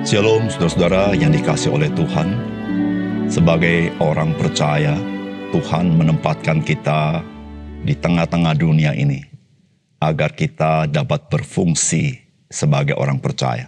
Shalom saudara-saudara yang dikasihi oleh Tuhan. Sebagai orang percaya, Tuhan menempatkan kita di tengah-tengah dunia ini agar kita dapat berfungsi sebagai orang percaya.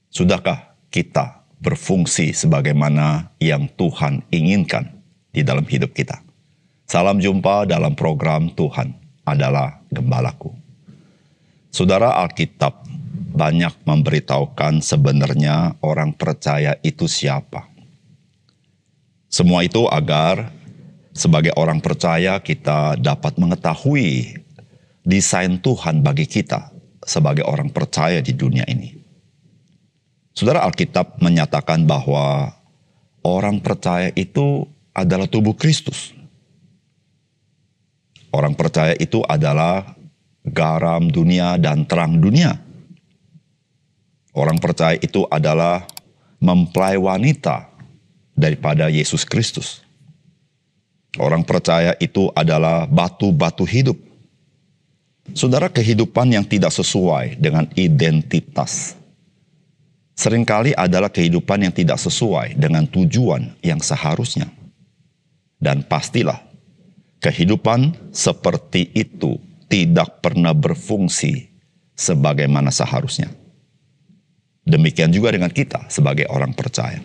Sudahkah kita berfungsi sebagaimana yang Tuhan inginkan di dalam hidup kita? Salam jumpa dalam program Tuhan adalah Gembalaku. Saudara, Alkitab banyak memberitahukan sebenarnya orang percaya itu siapa. Semua itu agar sebagai orang percaya kita dapat mengetahui desain Tuhan bagi kita sebagai orang percaya di dunia ini. Saudara, Alkitab menyatakan bahwa orang percaya itu adalah tubuh Kristus. Orang percaya itu adalah garam dunia dan terang dunia. Orang percaya itu adalah mempelai wanita daripada Yesus Kristus. Orang percaya itu adalah batu-batu hidup. Saudara, kehidupan yang tidak sesuai dengan identitas seringkali adalah kehidupan yang tidak sesuai dengan tujuan yang seharusnya. Dan pastilah, kehidupan seperti itu tidak pernah berfungsi sebagaimana seharusnya. Demikian juga dengan kita sebagai orang percaya.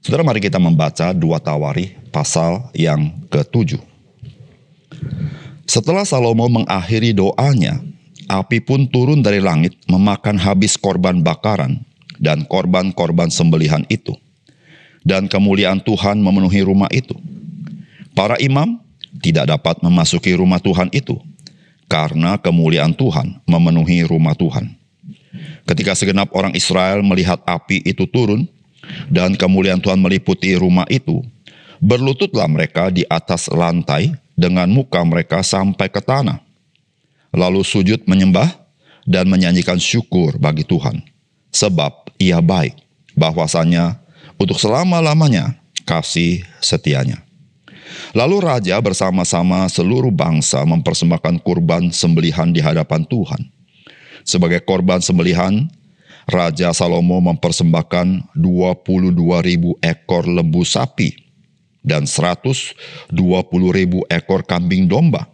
Saudara, mari kita membaca 2 Tawarikh pasal yang ke-7. Setelah Salomo mengakhiri doanya, api pun turun dari langit memakan habis korban bakaran dan korban-korban sembelihan itu. Dan kemuliaan Tuhan memenuhi rumah itu. Para imam tidak dapat memasuki rumah Tuhan itu, karena kemuliaan Tuhan memenuhi rumah Tuhan. Ketika segenap orang Israel melihat api itu turun dan kemuliaan Tuhan meliputi rumah itu, berlututlah mereka di atas lantai dengan muka mereka sampai ke tanah. Lalu sujud menyembah dan menyanyikan syukur bagi Tuhan, sebab Ia baik, bahwasanya untuk selama-lamanya kasih setianya. Lalu raja bersama-sama seluruh bangsa mempersembahkan kurban sembelihan di hadapan Tuhan. Sebagai korban sembelihan, Raja Salomo mempersembahkan 22.000 ekor lembu sapi dan 120.000 ekor kambing domba.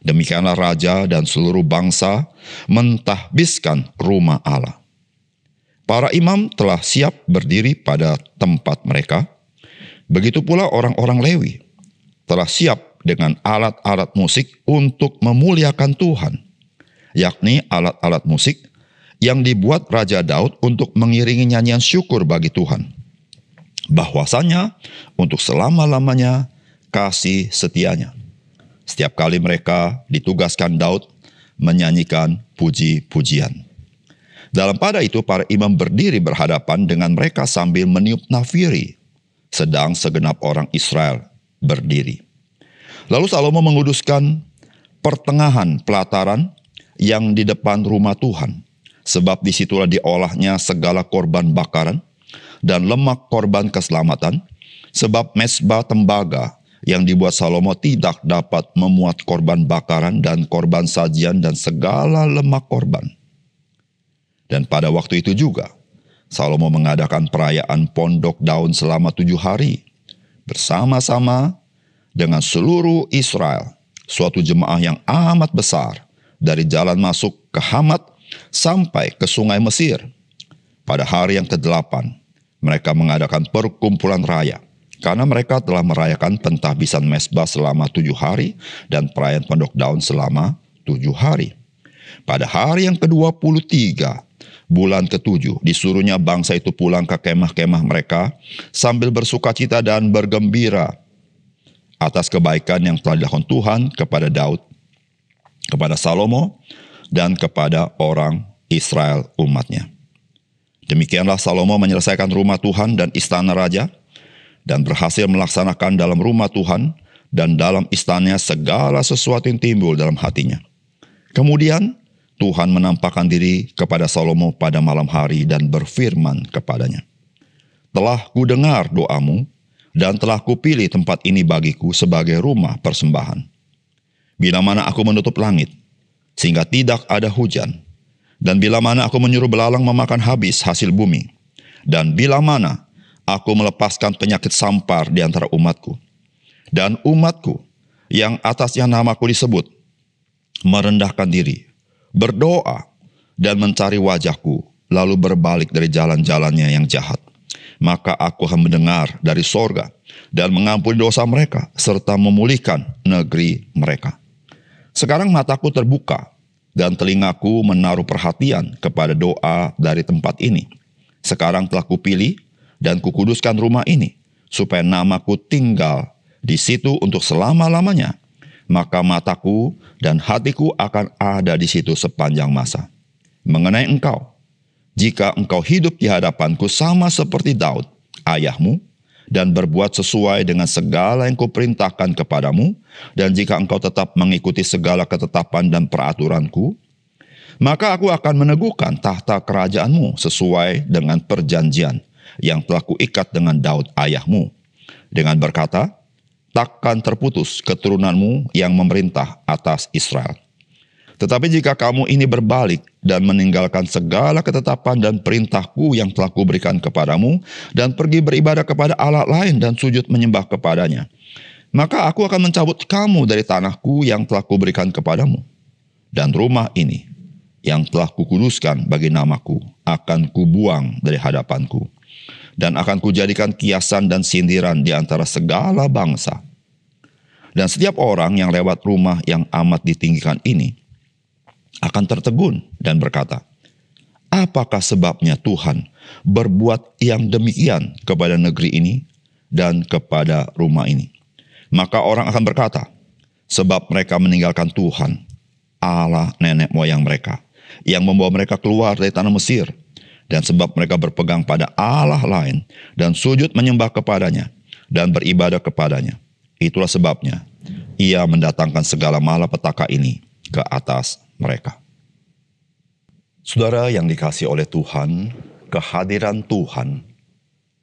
Demikianlah raja dan seluruh bangsa mentahbiskan rumah Allah. Para imam telah siap berdiri pada tempat mereka. Begitu pula orang-orang Lewi telah siap dengan alat-alat musik untuk memuliakan Tuhan, yakni alat-alat musik yang dibuat Raja Daud untuk mengiringi nyanyian syukur bagi Tuhan, bahwasanya untuk selama-lamanya kasih setianya. Setiap kali mereka ditugaskan Daud menyanyikan puji-pujian. Dalam pada itu para imam berdiri berhadapan dengan mereka sambil meniup nafiri, sedang segenap orang Israel berdiri. Lalu Salomo menguduskan pertengahan pelataran yang di depan rumah Tuhan, sebab disitulah diolahnya segala korban bakaran dan lemak korban keselamatan, sebab mezbah tembaga yang dibuat Salomo tidak dapat memuat korban bakaran dan korban sajian dan segala lemak korban. Dan pada waktu itu juga, Salomo mengadakan perayaan pondok daun selama 7 hari, bersama-sama dengan seluruh Israel, suatu jemaah yang amat besar, dari jalan masuk ke Hamat sampai ke sungai Mesir. Pada hari yang ke-8, mereka mengadakan perkumpulan raya, karena mereka telah merayakan pentahbisan mezbah selama 7 hari dan perayaan pondok daun selama 7 hari. Pada hari yang ke-23, bulan ke-7, disuruhnya bangsa itu pulang ke kemah-kemah mereka sambil bersukacita dan bergembira atas kebaikan yang telah dilakukan Tuhan kepada Daud, kepada Salomo, dan kepada orang Israel umatnya. Demikianlah Salomo menyelesaikan rumah Tuhan dan istana raja, dan berhasil melaksanakan dalam rumah Tuhan dan dalam istananya segala sesuatu yang timbul dalam hatinya. Kemudian Tuhan menampakkan diri kepada Salomo pada malam hari dan berfirman kepadanya, "Telah kudengar doamu, dan telah kupilih tempat ini bagiku sebagai rumah persembahan. Bila mana aku menutup langit, sehingga tidak ada hujan, dan bila mana aku menyuruh belalang memakan habis hasil bumi, Dan bila mana aku melepaskan penyakit sampar di antara umatku, dan umatku yang atasnya namaku disebut, merendahkan diri, berdoa, dan mencari wajahku, lalu berbalik dari jalan-jalannya yang jahat, maka aku akan mendengar dari sorga dan mengampuni dosa mereka, serta memulihkan negeri mereka. Sekarang mataku terbuka, dan telingaku menaruh perhatian kepada doa dari tempat ini. Sekarang telah kupilih dan kukuduskan rumah ini, supaya namaku tinggal di situ untuk selama-lamanya. Maka mataku dan hatiku akan ada di situ sepanjang masa. Mengenai engkau, jika engkau hidup di hadapanku sama seperti Daud, ayahmu, dan berbuat sesuai dengan segala yang kuperintahkan kepadamu, dan jika engkau tetap mengikuti segala ketetapan dan peraturanku, maka aku akan meneguhkan tahta kerajaanmu sesuai dengan perjanjian yang telah kuikat dengan Daud ayahmu, dengan berkata, takkan terputus keturunanmu yang memerintah atas Israel. Tetapi jika kamu ini berbalik dan meninggalkan segala ketetapan dan perintahku yang telah kuberikan kepadamu, dan pergi beribadah kepada Allah lain dan sujud menyembah kepadanya, maka aku akan mencabut kamu dari tanahku yang telah kuberikan kepadamu. Dan rumah ini yang telah kukuduskan bagi namaku akan kubuang dari hadapanku, dan akan kujadikan kiasan dan sindiran di antara segala bangsa. Dan setiap orang yang lewat rumah yang amat ditinggikan ini akan tertegun dan berkata, apakah sebabnya Tuhan berbuat yang demikian kepada negeri ini dan kepada rumah ini? Maka orang akan berkata, sebab mereka meninggalkan Tuhan, Allah nenek moyang mereka, yang membawa mereka keluar dari tanah Mesir, dan sebab mereka berpegang pada Allah lain, dan sujud menyembah kepadanya, dan beribadah kepadanya. Itulah sebabnya Ia mendatangkan segala malapetaka ini ke atas mereka. Saudara yang dikasihi oleh Tuhan, kehadiran Tuhan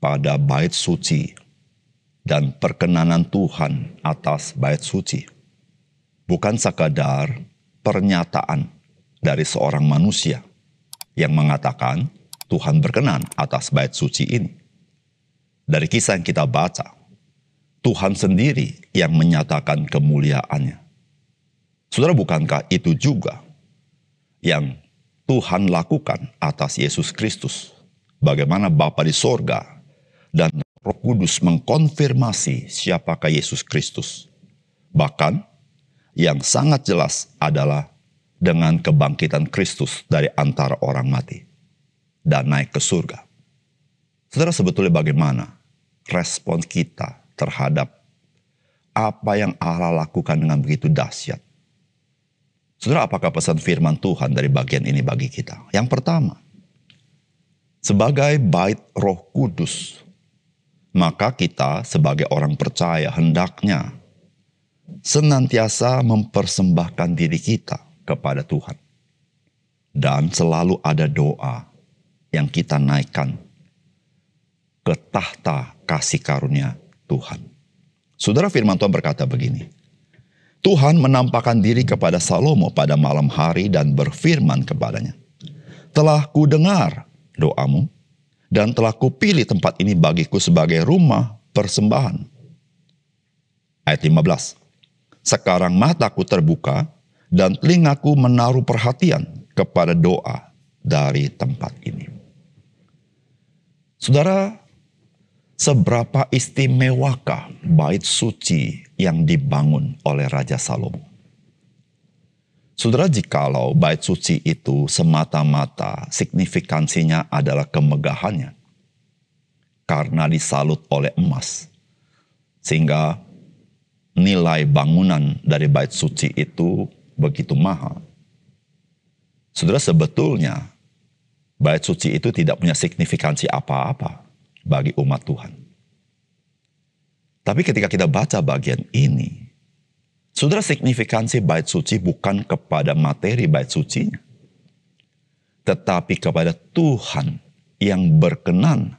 pada bait suci dan perkenanan Tuhan atas bait suci bukan sekadar pernyataan dari seorang manusia yang mengatakan Tuhan berkenan atas bait suci ini. Dari kisah yang kita baca, Tuhan sendiri yang menyatakan kemuliaannya. Saudara, bukankah itu juga yang Tuhan lakukan atas Yesus Kristus? Bagaimana Bapa di sorga dan Roh Kudus mengkonfirmasi siapakah Yesus Kristus. Bahkan yang sangat jelas adalah dengan kebangkitan Kristus dari antara orang mati dan naik ke surga. Saudara, sebetulnya bagaimana respon kita terhadap apa yang Allah lakukan dengan begitu dahsyat? Saudara, apakah pesan firman Tuhan dari bagian ini bagi kita? Yang pertama, sebagai bait Roh Kudus, maka kita sebagai orang percaya hendaknya senantiasa mempersembahkan diri kita kepada Tuhan. Dan selalu ada doa yang kita naikkan ke tahta kasih karunia Tuhan. Saudara, firman Tuhan berkata begini, Tuhan menampakkan diri kepada Salomo pada malam hari dan berfirman kepadanya, telah kudengar doamu dan telah kupilih tempat ini bagiku sebagai rumah persembahan. Ayat 15, sekarang mataku terbuka dan telingaku menaruh perhatian kepada doa dari tempat ini. Saudara, seberapa istimewakah bait suci yang dibangun oleh Raja Salomo? Saudara, jikalau bait suci itu semata-mata signifikansinya adalah kemegahannya, karena disalut oleh emas, sehingga nilai bangunan dari bait suci itu begitu mahal. Saudara, sebetulnya bait suci itu tidak punya signifikansi apa-apa bagi umat Tuhan. Tapi ketika kita baca bagian ini, saudara, signifikansi bait suci bukan kepada materi bait sucinya, tetapi kepada Tuhan yang berkenan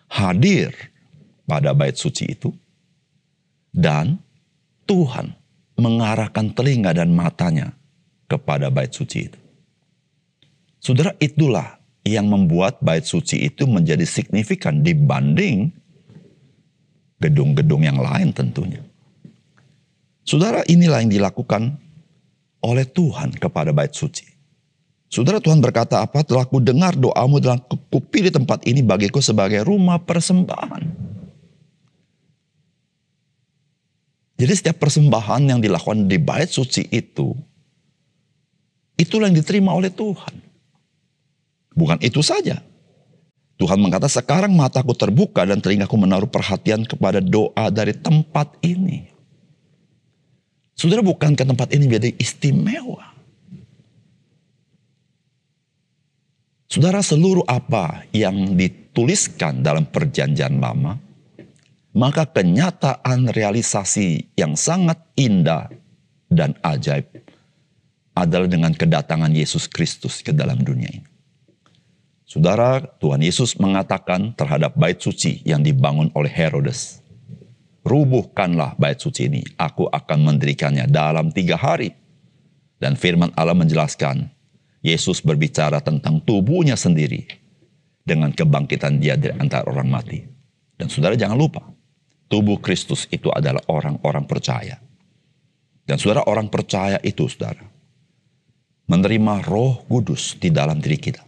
hadir pada bait suci itu, dan Tuhan mengarahkan telinga dan matanya kepada bait suci itu. Saudara, itulah yang membuat bait suci itu menjadi signifikan dibanding gedung-gedung yang lain tentunya. Saudara, inilah yang dilakukan oleh Tuhan kepada bait suci. Saudara, Tuhan berkata apa? Telah ku dengar doamu dalam kupilih tempat ini bagiku sebagai rumah persembahan. Jadi setiap persembahan yang dilakukan di bait suci itu, itulah yang diterima oleh Tuhan. Bukan itu saja. Tuhan berkata, sekarang mataku terbuka dan telingaku menaruh perhatian kepada doa dari tempat ini. Saudara, bukankah tempat ini menjadi istimewa? Saudara, seluruh apa yang dituliskan dalam perjanjian lama, maka kenyataan realisasi yang sangat indah dan ajaib adalah dengan kedatangan Yesus Kristus ke dalam dunia ini. Saudara, Tuhan Yesus mengatakan terhadap bait suci yang dibangun oleh Herodes, rubuhkanlah bait suci ini, aku akan mendirikannya dalam 3 hari. Dan firman Allah menjelaskan, Yesus berbicara tentang tubuhnya sendiri dengan kebangkitan dia dari antara orang mati. Dan saudara jangan lupa, tubuh Kristus itu adalah orang-orang percaya. Dan saudara, orang percaya itu saudara menerima Roh Kudus di dalam diri kita.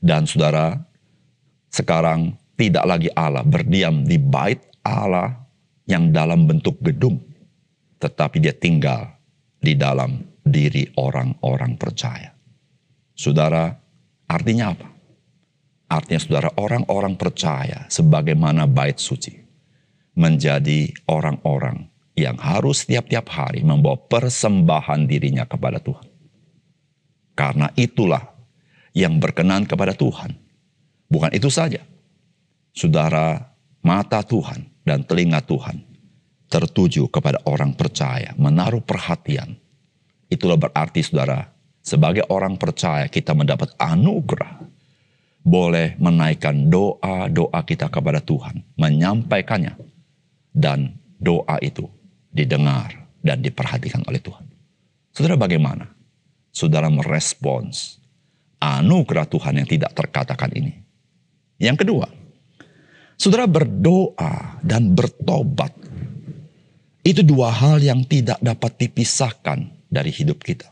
Dan saudara, sekarang tidak lagi Allah berdiam di bait Allah yang dalam bentuk gedung, tetapi dia tinggal di dalam diri orang-orang percaya. Saudara, artinya apa? Artinya saudara, orang-orang percaya sebagaimana bait suci menjadi orang-orang yang harus tiap-tiap hari membawa persembahan dirinya kepada Tuhan. Karena itulah yang berkenan kepada Tuhan. Bukan itu saja. Saudara, mata Tuhan dan telinga Tuhan tertuju kepada orang percaya, menaruh perhatian. Itulah berarti saudara, sebagai orang percaya kita mendapat anugerah, boleh menaikkan doa-doa kita kepada Tuhan, menyampaikannya, dan doa itu didengar dan diperhatikan oleh Tuhan. Saudara, bagaimana saudara merespons anugerah Tuhan yang tidak terkatakan ini? Yang kedua, saudara, berdoa dan bertobat itu 2 hal yang tidak dapat dipisahkan dari hidup kita.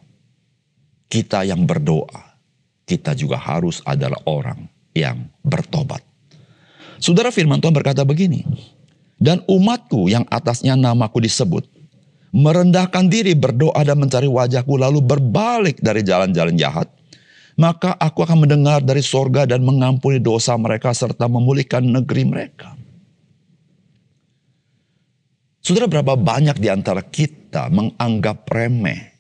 Kita yang berdoa, kita juga harus adalah orang yang bertobat. Saudara, firman Tuhan berkata begini, dan umatku yang atasnya namaku disebut, merendahkan diri, berdoa dan mencari wajahku, lalu berbalik dari jalan-jalan jahat, maka aku akan mendengar dari sorga dan mengampuni dosa mereka serta memulihkan negeri mereka. Saudara, berapa banyak di antara kita menganggap remeh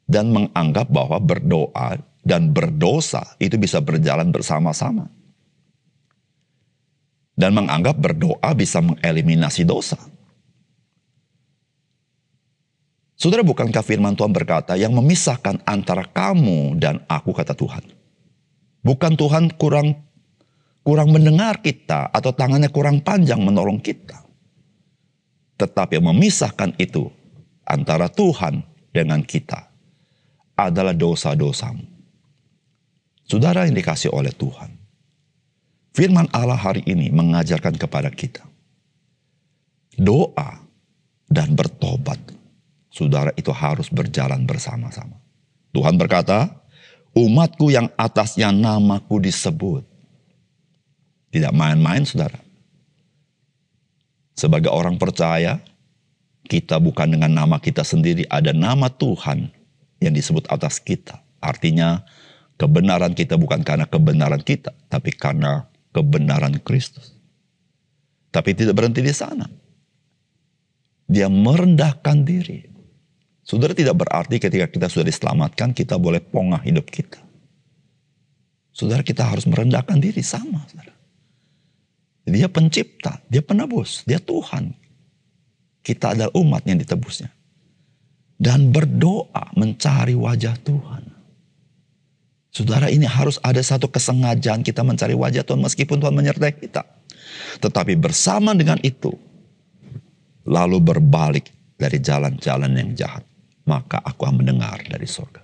dan menganggap bahwa berdoa dan berdosa itu bisa berjalan bersama-sama. Dan menganggap berdoa bisa mengeliminasi dosa. Saudara, bukankah firman Tuhan berkata yang memisahkan antara kamu dan aku, kata Tuhan. Bukan Tuhan kurang mendengar kita atau tangannya kurang panjang menolong kita. Tetapi yang memisahkan itu antara Tuhan dengan kita adalah dosa-dosamu. Saudara yang dikasih oleh Tuhan, firman Allah hari ini mengajarkan kepada kita, doa dan bertobat, saudara, itu harus berjalan bersama-sama. Tuhan berkata, umatku yang atasnya namaku disebut. Tidak main-main, saudara. Sebagai orang percaya, kita bukan dengan nama kita sendiri, ada nama Tuhan yang disebut atas kita. Artinya, kebenaran kita bukan karena kebenaran kita, tapi karena kebenaran Kristus. Tapi tidak berhenti di sana. Dia merendahkan diri. Saudara, tidak berarti ketika kita sudah diselamatkan, kita boleh pongah hidup kita. Saudara, kita harus merendahkan diri sama. Saudara. Dia pencipta, dia penebus, dia Tuhan. Kita adalah umat yang ditebusnya. Dan berdoa mencari wajah Tuhan. Saudara, ini harus ada satu kesengajaan kita mencari wajah Tuhan meskipun Tuhan menyertai kita. Tetapi bersama dengan itu, lalu berbalik dari jalan-jalan yang jahat, maka aku akan mendengar dari surga.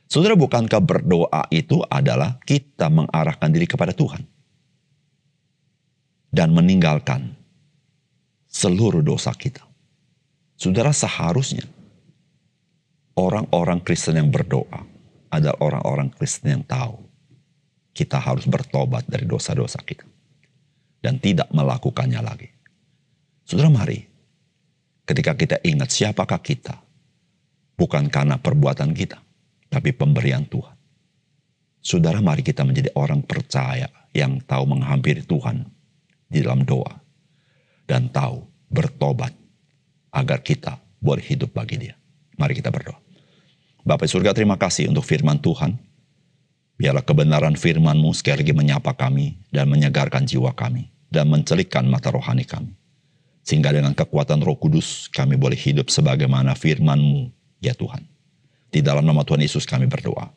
Saudara, bukankah berdoa itu adalah kita mengarahkan diri kepada Tuhan dan meninggalkan seluruh dosa kita? Saudara, seharusnya orang-orang Kristen yang berdoa adalah orang-orang Kristen yang tahu kita harus bertobat dari dosa-dosa kita dan tidak melakukannya lagi. Saudara, mari ketika kita ingat siapakah kita, bukan karena perbuatan kita, tapi pemberian Tuhan. Saudara, mari kita menjadi orang percaya yang tahu menghampiri Tuhan di dalam doa dan tahu bertobat agar kita boleh hidup bagi Dia. Mari kita berdoa. Bapa surga, terima kasih untuk firman Tuhan. Biarlah kebenaran firman-Mu sekali lagi menyapa kami dan menyegarkan jiwa kami dan mencelikkan mata rohani kami. Sehingga dengan kekuatan Roh Kudus kami boleh hidup sebagaimana firman-Mu, ya Tuhan. Di dalam nama Tuhan Yesus kami berdoa.